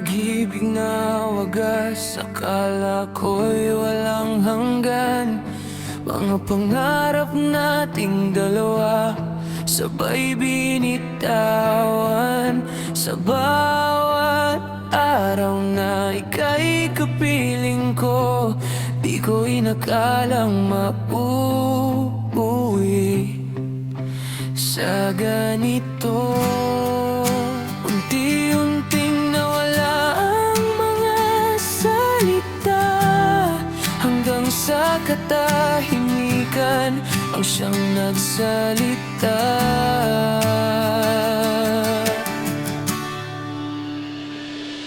Pag-ibig na wagas, akala ko'y walang hanggan. Mga pangarap nating dalawa, sabay binitawan. Sa bawat araw na ika'y kapiling ko, di ko inakalang mauuwi sa ganito. Unti-unting nawala ang mga salita, hanggang sa katahimikan ang siyang nagsalita.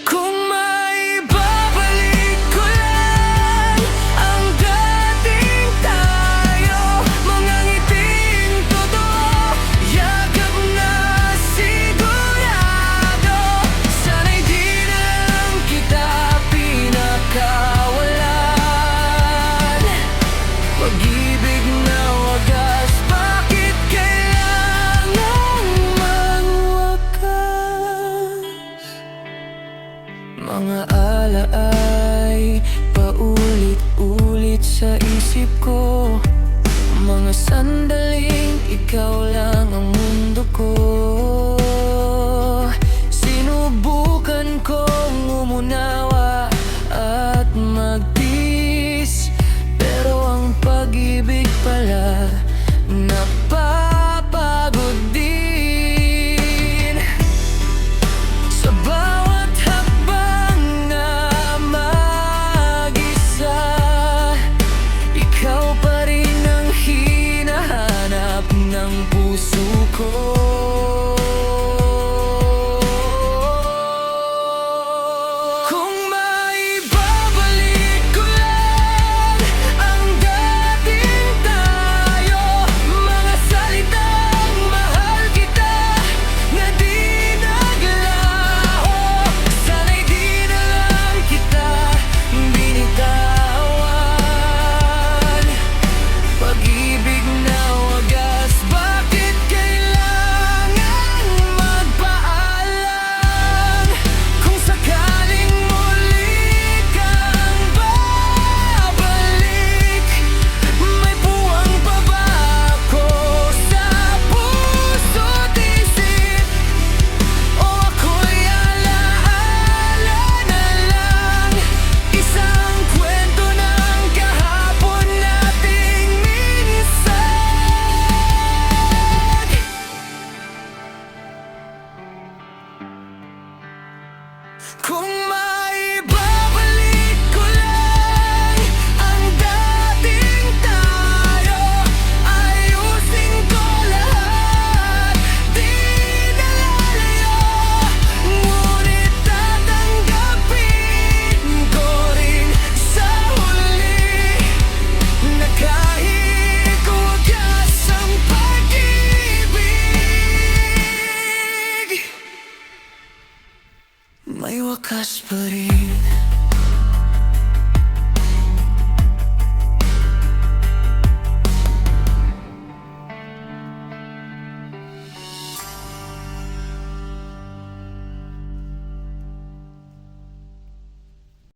Kung maibabalik ko lang ang dating tayo, mga ngiting totoo, yakap na sigurado. Sana'y di na lang kita pinakawalan. Pag-ibig na wagas, bakit kailangang magwakas? Mga alaay paulit-ulit sa isip ko, mga sandaling ikaw lang ang mundo ko. Sinubukan kong umunawa at magtiis, pero ang pag-ibig pala napapagod din. Sa bawat hakbang na mag-isa, ikaw pa rin ang hinahanap ng puso ko.